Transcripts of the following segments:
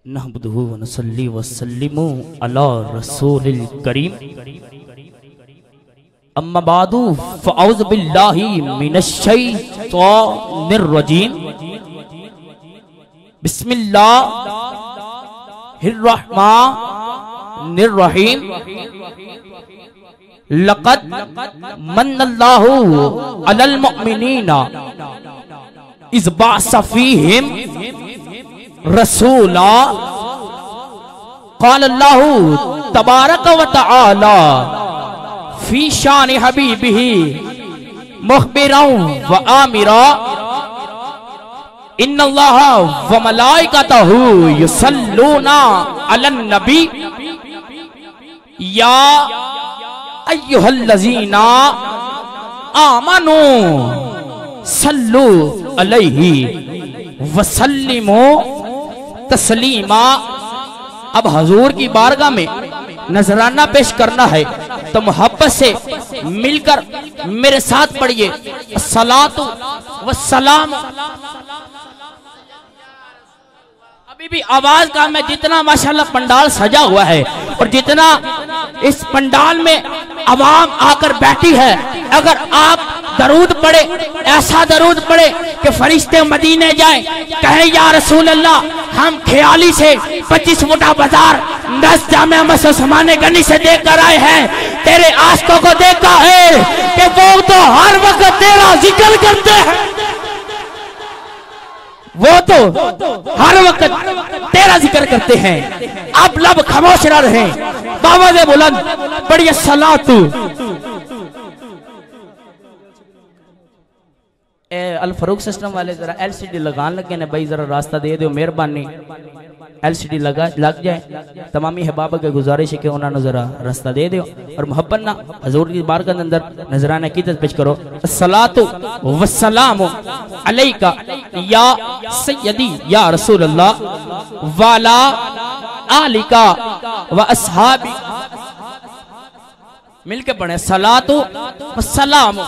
नहमदुहु व नसल्ली व सल्लिमु अला रसूलिल करीम। अम्मा बादु फ़अऊज़ु बिल्लाहि मिनश शैतानिर रजीम। बिस्मिल्लाहिर रहमानिर रहीम। लक़द मन्नल्लाहु अलल मुअमिनीना इज़ बअसा फ़ीहिम रसूला क़ालल्लाहु तबारक व तआला फ़ी शान हबीबिही मुख़बिरन व आमिरा इन्नल्लाहा व मलाइकतहु युसल्लूना अलन नबी या अय्युहल्लज़ीना आमनू सल्लू अलैहि वसल्लिमू तस्लीमा। अब हजूर की बारगाह में नजराना पेश करना है तो मोहब्बत से मिलकर मेरे साथ पढ़िए सलातु व सलाम। अभी भी आवाज का मैं जितना माशाल्लाह पंडाल सजा हुआ है और जितना इस पंडाल में आवाम आकर बैठी है, अगर आप दरूद पढ़े, ऐसा दरूद पढ़े कि फरिश्ते मदीने जाए कहे या रसूल अल्लाह हम ख्याली से 25 फुटा बाजार 10 जामे मस्जिद समाने गनी से देख कर आए हैं, तेरे आशिकों को देखा है कि वो तो हर वक्त तेरा जिक्र करते हैं, वो तो हर वक्त तेरा जिक्र करते हैं। अब लब खामोश न रहे, बावज़े बुलंद बढ़िया सलातु। अल फरूक सिस्टम वाले जरा एलसीडी लगाने लगे ने भाई, जरा रास्ता दे दो मेहरबानी, एलसीडी लग जाए। तमामी अहबाब के गुजारिश है कि उन्होंने जरा रास्ता दे दो और मोहब्बत ना हजूर की बारगाह के अंदर नजराना कीदत पेश करो। अस्सलातु वस्सलामु अलैका या सय्यदी या रसूल अल्लाह वाला आलिका व अस्हाबी। मिलके पढ़े सलातु वस्सलामु।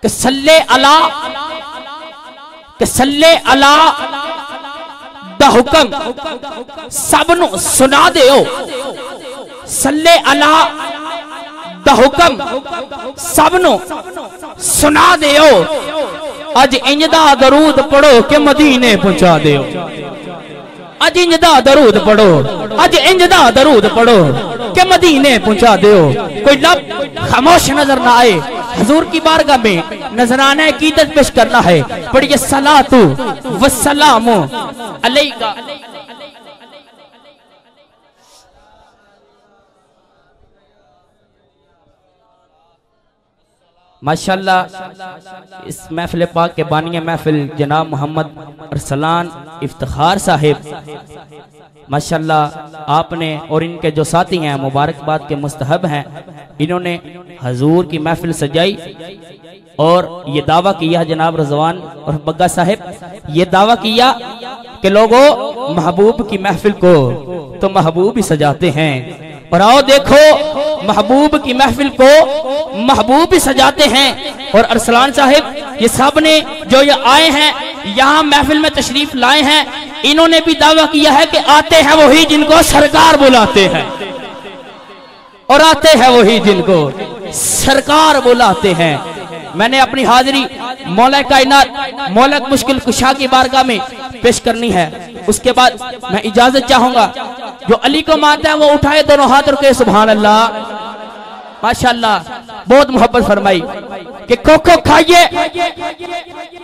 कि सल्ले अला दा हुक्म सबनु सुना देओ, सल्ले अला दा हुक्म सबनु सुना देओ। अज इंजदा दरूद पढ़ो के मदीने पहुंचा देओ, अज इंजदा दरूद पढ़ो, अज इंजदा दरूद पढ़ो के मदीने पहुंचा देओ। कोई लब खामोश नजर ना आए, हजूर की बारगाह में नजराना कीदत पेश करना है। पढ़िए सलातु वस्सलामु अलैका। माशाल्लाह इस महफिल पाक के बानिया महफिल जनाब मोहम्मद अरसलान इफ्तिखार साहिब, माशाल्लाह आपने और इनके जो साथी हैं मुबारकबाद के मुस्तहब हैं, इन्होंने हजूर की महफिल सजाई और ये दावा किया जनाब रज़वान और बग्गा साहिब, ये दावा किया कि लोगों महबूब की महफिल को तो महबूब ही सजाते हैं, और आओ देखो महबूब की महफिल को महबूब ही सजाते हैं। और अरसलान साहिब ये सब ने जो ये आए हैं यहाँ महफिल में तशरीफ लाए हैं, इन्होंने भी दावा किया है कि आते हैं वही जिनको सरकार बुलाते हैं, और आते हैं वही जिनको सरकार बुलाते हैं। मैंने अपनी हाजिरी मौला कायनात मौला मुश्किल कुशा की बारगाह में पेश करनी है। उसके बाद मैं इजाजत चाहूंगा, जो अली को मानता है वो उठाए दोनों हाथ और कहे सुभान अल्लाह। माशाल्लाह बहुत मोहब्बत फरमाई कि खोखो खाइए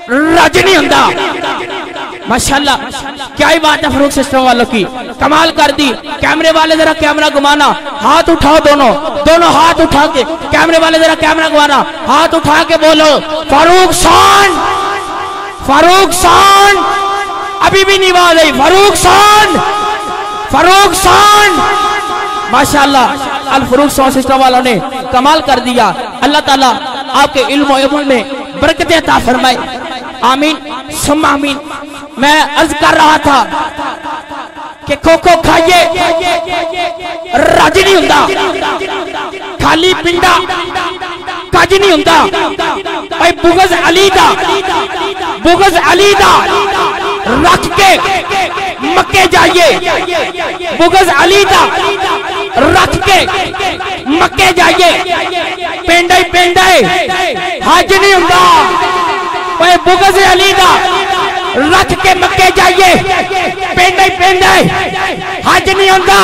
रजनी हुंदा। माशाल्लाह क्या ही बात है फरूक सिस्टम वालों की, कमाल कर दी। कैमरे वाले जरा कैमरा घुमाना, हाथ उठाओ, दोनों दोनों हाथ उठा के, कैमरे वाले जरा कैमरा घुमाना, हाथ उठा के बोलो फारूक शान, फारूक शान। अभी भी नहीं आवाज आई, फारूक शान, फारूक शान। माशाल्लाह अल फरूक साउंड सिस्टम वालों ने कमाल कर दिया। अल्लाह ताला आपके इल्म और इल्म में बरकत अता फरमाए, आमीन सुम्मा आमीन। मैं अर्ज कर रहा था कि खोखो खाइए रज नहीं हुंदा, खाली पिंडा कज नहीं हुंदा। भाई बुगज अली दा बुग़्ज़ अली दा रख के मक्के जाइए, बुग़्ज़ अली दा रख के मक्के जाइए, पेंडा ही पेंडा है, हज नहीं हुंदा। ओए बुग़्ज़ अली दा रख के मक्के जाइए, पेंडा ही पेंडा है, हज नहीं होता।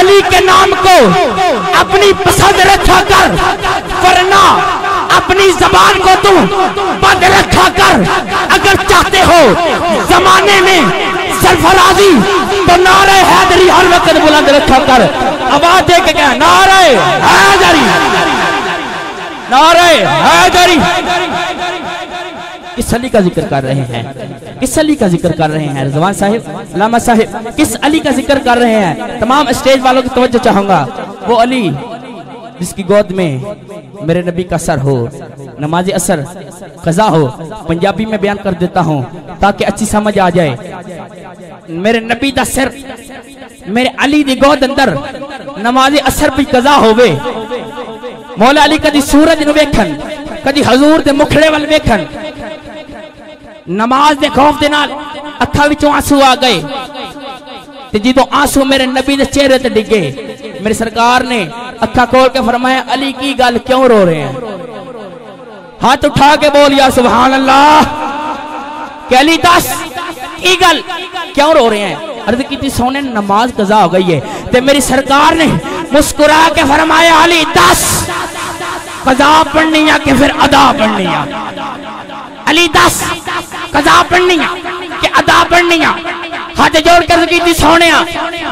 अली के नाम को अपनी पसंद रखा कर, वरना अपनी जबान को तू बंद रखा कर। अगर चाहते हो जमाने में सरफराजी तो नारे हैदरी हर वक्त बुलंद रखा कर। आवाज दे के क्या, नारे हैदरी, नारे हैदरी। किस अली का जिक्र कर रहे हैं, किस अली का जिक्र कर रहे हैं रिजवान साहिब, लामा साहिब, किस अली का जिक्र कर रहे हैं? तमाम स्टेज वालों की तवज्जो चाहूंगा। वो अली जिसकी गोद में मेरे नबी का सर हो, नमाज असर कज़ा हो। पंजाबी में बयान कर देता हूँ ताकि अच्छी समझ आ जाए। मेरे नबी का सिर मेरे अली दी गोद अंदर नमाज असर भी कज़ा होवे। मौला अली कदी सूरज नूं वेखन, कदी हजूर दे मुखड़े वाल वेखन, नमाज दे खौफ दे नाल अखां विचों आंसू आ गए। ते जदों आंसू मेरे नबी दे चेहरे ते डिगे, मेरे सरकार ने अखा खोल के फरमाया, अली की गल क्यों रो रहे हैं? हाथ उठा के बोल या सुभान अल्लाह। कि अली दस की गल क्यों रो रहे हैं? अर्ज की सोने नमाज कज़ा हो गई है। ते मेरी सरकार ने मुस्कुरा के फरमाया, अली दस कज़ा पढ़नी है कि फिर अदा पढ़नी है? अली दस कज़ा पढ़नी है कि अदा पढ़नी है? हाथ जोड़ कर की सोने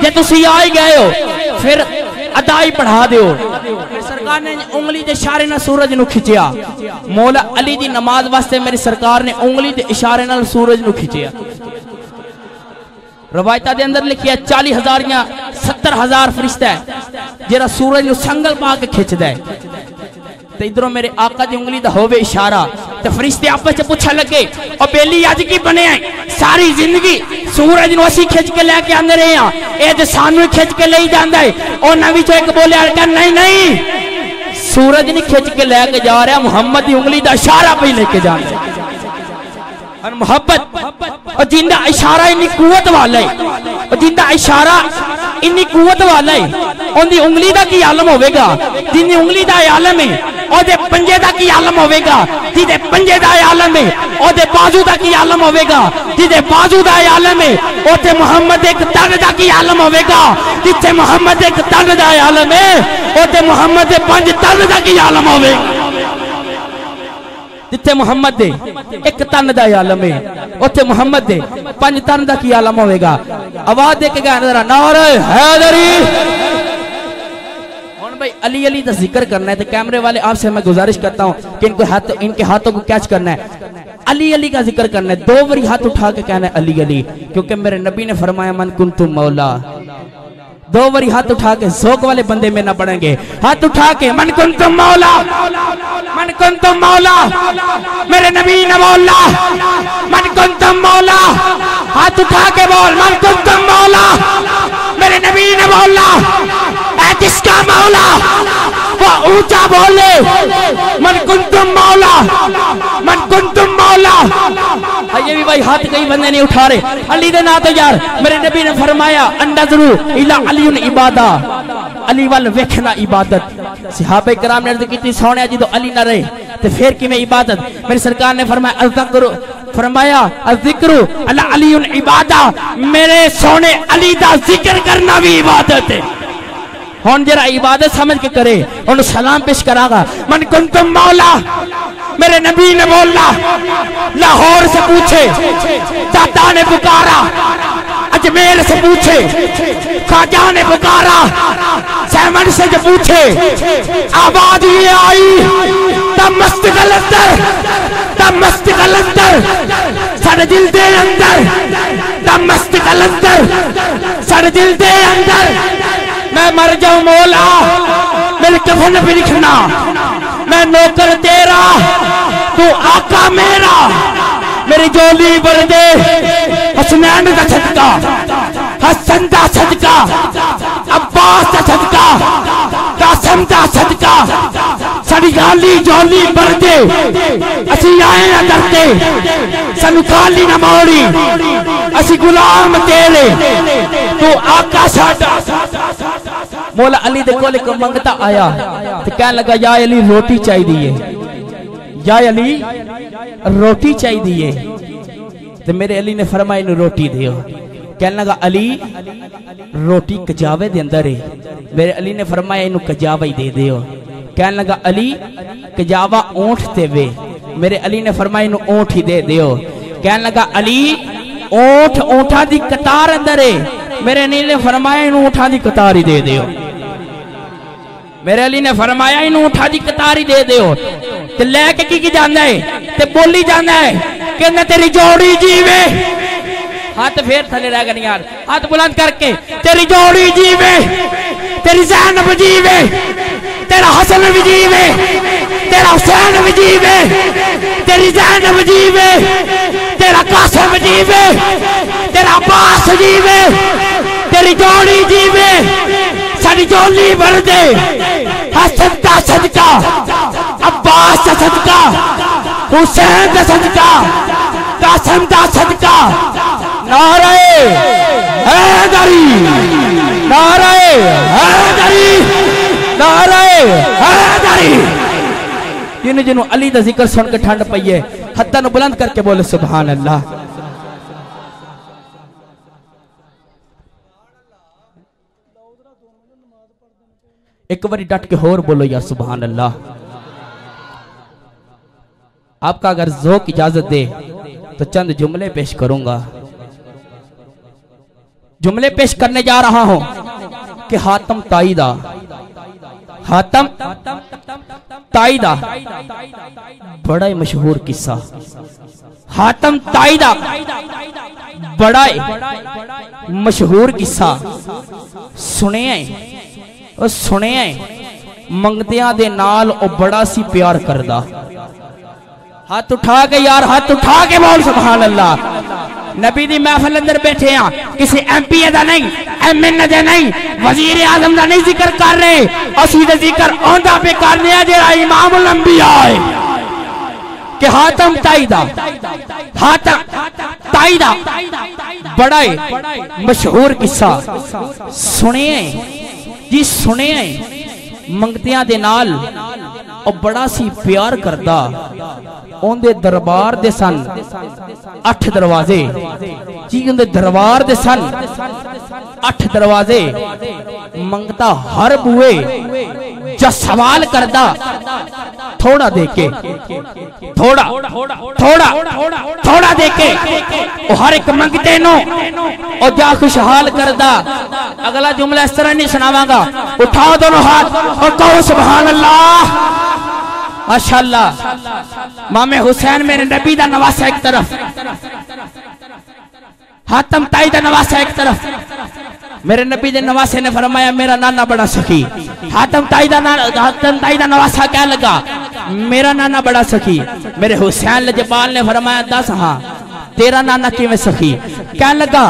जे तुसी आ ही गए हो फिर अदा ही पढ़ा दो। सरकार ने उंगली के इशारे न सूरज नु खिंचिया। मौला अली दी नमाज वास्ते मेरी सरकार ने उंगली के इशारे न सूरज नु खिंचिया। रवायता दे अंदर लिखिया 40,000 या 70,000 फरिश्ता है जेरा सूरज नु संगल पा के खिंचदा है। ते इधरों मेरे आका दी उंगली दा होवे इशारा, ते फरिश्ते आपस च पूछन लगे, ओ बेली अज की बने है? सारी जिंदगी सूरज नु असी खिंच के लेके आंदे रहे हां, ए ते सानू खिंच के ले जांदा है। ओ नवी चो एक बोलिया, नहीं नहीं, सूरज नहीं खिंच के लेके जा रहा, मुहम्मद दी उंगली दा इशारा पे लेके जांदा है। और मोहब्बत और जिंदा इशारा इन्नी कुवत वाला है, और जिंदा इशारा इन्नी कुवत वाला है, उनकी उंगली का की आलम होगा? जिन्नी उंगली का आलम है ओदे पंजे का की आलम होगा? जिदे पंजे का आलम है ओदे बाजू का की आलम होगा? जिदे बाजू का आलम है ओते मुहम्मद एक तन का की आलम होगा? जिथे मुहम्मद एक तन का आलम है ओते मुहम्मद दे 5 तन का की आलम होगा? जिथे मुहम्मद दे एक तन का आलम है उथे मुहम्मद दे 5 तन का की आलम होगा? आवाज दे के गाना, नारे हैदरी। भाई अली अली का जिक्र करना है तो कैमरे वाले आपसे मैं गुजारिश करता हूँ कि इनके हाथों को कैच करना है। अली अली का जिक्र करना है, 2 बारी हाथ उठा के कहना है अली अली, क्योंकि मेरे नबी ने फरमाया मन कुंतु मौला। 2 बारी हाथ उठा के ज़ौक़ वाले बंदे में ना पढ़ेंगे। हाथ उठा के मन कुंतु मौला, मन कुंतु मौला, मेरे नबी ने बोला मन कुंतु मौला। हाथ उठा के बोल मन कुंतु मौला, मेरे नबी ने बोला। जिसका मौला वो ऊंचा बोले मन कुंतुम मौला, मन कुंतुम मौला। ये भी भाई हाथ कई बंदे नहीं उठा रहे। अली दे ना तो यार मेरे नबी ने फरमाया अंदजरू इला अलीउन इबादा, अली वाल वेखना इबादत। सहाबा किराम ने अर्ज़ की सोने जी तो अली ना रहे तो फिर किवें इबादत? मेरी सरकार ने फरमाया अज़्ज़िक्रू, फरमाया अज़्ज़िक्रू अला अलीउन इबादा, मेरे सोने अली दा जिक्र करना भी इबादत है। हुण जरा इबादत समझ के करे, उन्हें सलाम पेश करागा। मन कुंतुम मौला, मेरे नबी ने बोला। लाहौर से पूछे दादा ने पुकारा, अजमेर से पूछे ख्वाजा ने पुकारा, सैमन से जो पूछे आवाज ये आई तब मस्त कलंदर, तब मस्त कलंदर सारे दिल दे अंदर, तब मस्त कलंदर सारे दिल दे अंदर। मैं मर जाऊं मौला मेरे कफन भी लिखना, मैं नौकर तेरा तू आका मेरा। मेरी जोली भर दे हसनैन का सदका, हसन का सदका, अब्बास का सदका, कासिम का सदका, साड़ी गाली जोली बरदे असी आए ना डरते सानू खाली ना मोड़ी असी गुलाम तेरे तू आका साडा। मौला अली दे कोल एक मंगता आया ते कहन लगा या अली रोटी चाहिए, या अली रोटी चाहिए। ते मेरे अली ने फरमाया इन्हें रोटी दियो। कहने लगा अली रोटी कजावे दे अंदर है। मेरे अली ने फरमाया इन्हें कजावा ही दे दियो। कहने लगा अली कजावा ऊंट ते वे। मेरे अली ने फरमाया इन्हें ऊंट ही दे दियो। कहने लगा अली ऊंट ऊंटा दी कतार अंदर है। मेरे अली ने फरमाया इन्हें ऊंटा दी कतार ही दे दियो। मेरे अली ने फरमाया इन्हें ऊंटा दी कतार ही दे दियो। ते लेके की जाना है ते बोली जाना है कहना तेरी जोड़ी जीवे। हाथ फेर थले रह गए यार, हाथ बुलंद करके तेरी जोड़ी जीवे, तेरी ज़ैनब जीवे, तेरा हसन भी जीवे, तेरा हुसैन भी जीवे, तेरी ज़ैनब जीवे, तेरा कासिम जीवे, तेरा अब्बास जीवे, तेरी जोड़ी जीवे, सारी जोली भर दे। हसन का सदका, अब्बास का सदका, हुसैन का सदका, कासिम का सदका। नारे हैदरी, नारे हैदरी, नारे हैदरी। जिन्हें जिन्हों अली दा जिक्र सुन के ठंड पई है हत्था नु बुलंद करके बोले सुभान अल्लाह। एक बारी डट के होर बोलो या सुभान अल्लाह। आपका अगर ज़ौक़ इजाजत दे तो चंद जुमले पेश करूंगा। जुमले पेश करने जा रहा हूं कि हातम ताईदा, हातम ताईदा बड़ा ही मशहूर किस्सा। हातम ताईदा बड़ा मशहूर किस्सा सुने सुने मंगतियां दे नाल ओ बड़ा सी प्यार करदा। हाथ उठा के यार, हाथ उठा के बोल सुभान अल्लाह। नबी दी महफिल अंदर बैठे हैं, किसी MP दा नहीं, MN दा नहीं, वजीर आजम दा नहीं जिक्र कर रहे, असी दा जिक्र ओंदा पे करने आ जेड़ा इमामुल अंबिया है कि हातम ताईदा, हातम ताईदा बड़ा मशहूर किस्सा सुने जी, सुने मंगतियां दे नाल और बड़ा सी प्यार करदा। उनके दरबार दे सन 8 दरवाजे जी, उनके दरबार दे सन 8 दरवाजे। मंगता हर बुए जा सवाल करदा थोड़ा देके, थोड़ा थोड़ा थोड़ा देके हर एक मंगते नो और जा खुशहाल करदा। अगला जुमला इस तरह नहीं सुनावांगा, उठाओ दोनों हाथ और कहो सुभान अल्लाह। माशाअल्लाह। मामे हुसैन मेरे नबी दा नवासा एक तरफ, हातम ताई दा नवासा एक तरफ। मेरे नबी दे नवासे ने फरमाया मेरा नाना बड़ा सखी। हातम ताई दा नवासा क्या लगा, मेरा नाना बड़ा सखी। मेरे हुसैन लजपाल ने फरमाया 10 हाँ तेरा नाना किवें सखी। क्या लगा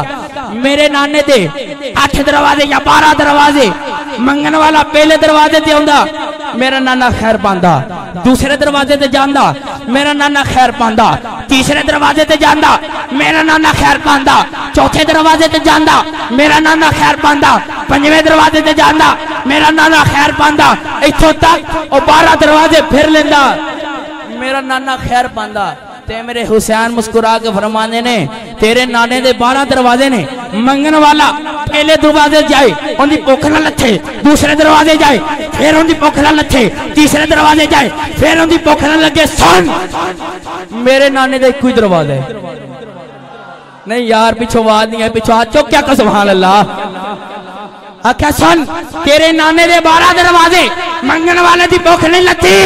मेरे नाने दे 8 दरवाजे या 12 दरवाजे, मंगन वाला पहले दरवाजे ते आंदा मेरा नाना खैर पांदा, दूसरे दरवाजे ते जांदा मेरा नाना खैर पांदा, तीसरे दरवाजे ते जांदा मेरा नाना खैर पांदा, चौथे दरवाजे ते जांदा मेरा नाना खैर पांदा, पंजवें दरवाजे ते जांदा मेरा नाना खैर पांदा, इत्थों तक और 12 दरवाजे फिर लेंदा मेरा नाना खैर पांदा। ते मेरे हुसैन मुस्कुरा के फरमाने ने तेरे नाने दे 12 दरवाजे ने। मंगन वाला पहले दरवाजे जाए उनकी भुख ना लथे, दूसरे दरवाजे जाए फिर उनकी भुख ना लथे, तीसरे दरवाजे जाए फिर उनकी भुख ना लगे। सुन मेरे नाने दे कोई दरवाजा नहीं यार, पिछो आवाज नहीं है, पिछो हाथ चुक क्या सुभान अल्लाह। आख्या सुन तेरे नाने दे 12 दरवाजे, मंगन वाले की भुख नहीं लथी।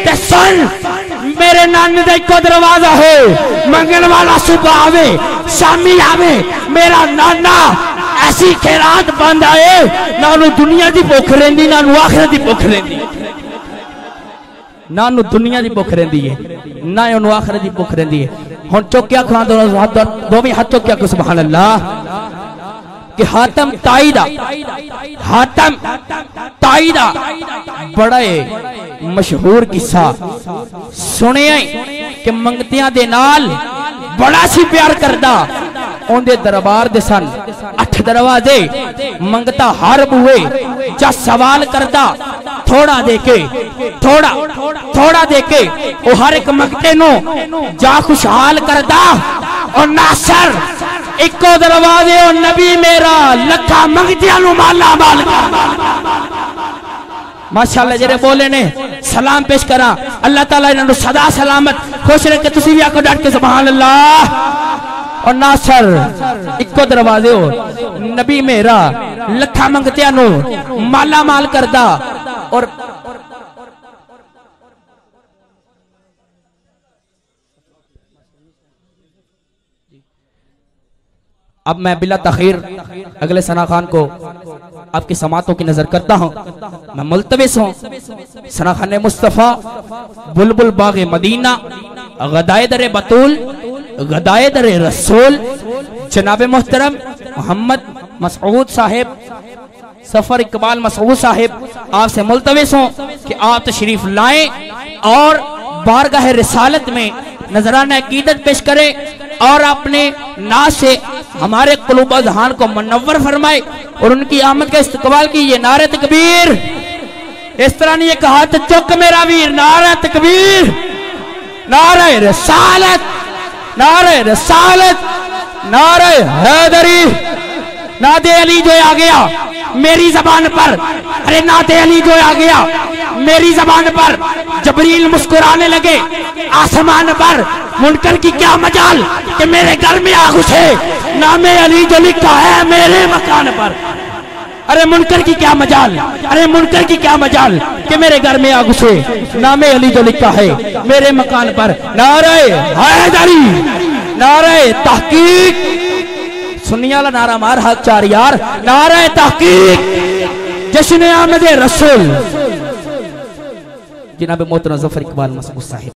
ते सुन मेरे नाने का एको दरवाजा है, मंगन वाला सुबह आवे शामी आवे मेरा नाना ऐसी खैरात बंद आए ना दुनिया की भुख रही ना आखिरत की भुख रही, ना दुनिया की भुख रही है ना आखिरत की भुख रही है। हुण चुक्या खुआ दोवें हाथ चुक्या को सुभान अल्लाह कि हातम ताई दा, हातम ताई दा बड़ा मशहूर किस्सा सुने कि मंगतियां दे नाल बड़ा सी प्यार करदा। उनके दरबार दे सन 8 दरवाजे, मंगता हर बुए जा सवाल करदा थोड़ा देके थोड़ा देके वो हर एक मंगते नो जा खुशहाल करदा। और नासर इको दरवाजे और नबी मेरा लखा मंगतियां नु माला माल माशाअल्लाह जेरे बोले ने सलाम पेश करा। अल्लाह ताला इन्होंने सदा सलामत खुश रखे। तुसी भी आखो डट के सुभान अल्लाह। और नासर इको दरवाजे हो नबी मेरा लखा मंगतियां नु माला माल करदा। और अब मैं बिला तखीर अगले सना खान को आपकी समातों की नजर करता हूं। मैं मुल्तविस हूं सना खान मुस्तफा बुलबुल बागे मदीना गदाए दरे बतूल गदाए दरे रसूल जनाब मोहतरम मोहम्मद मसऊद साहिब सफर इकबाल मसऊद साहिब आपसे मुल्तविस हूं कि आप तशरीफ लाएं और बारगाह रिसालत में नजराना अकीदत पेश करें और अपने नाज से हमारे कुलूब अज़हान को मुनव्वर फरमाए और उनकी आमद का इस्तकबाल की। ये नारे तकबीर इस तरह नहीं कहा तो चुक मेरा वीर, नारे तकबीर, नारे रिसालत, नारे रिसालत, नारे हैदरी। नादे अली जो आ गया मेरी जबान पर, अरे नादे अली जो आ गया मेरी जबान पर। जबरील मुस्कुराने लगे आसमान पर, मुनकर की क्या मजाल कि मेरे घर में आ घुसे, नामे अली जो लिखा है मेरे मकान पर। अरे मुनकर की क्या मजाल, अरे मुनकर की क्या मजाल कि मेरे घर में आ घुसे, नामे अली जो लिखा है मेरे मकान पर। नारे हैदरी, नारे तहकीक, सुन्नी वाला नारा मार हाथ चार यार। नारे तहकीक, जश्न आमद रसूल। जनाब मोहतरम ज़फ़र इकबाल मसऊद साहिब।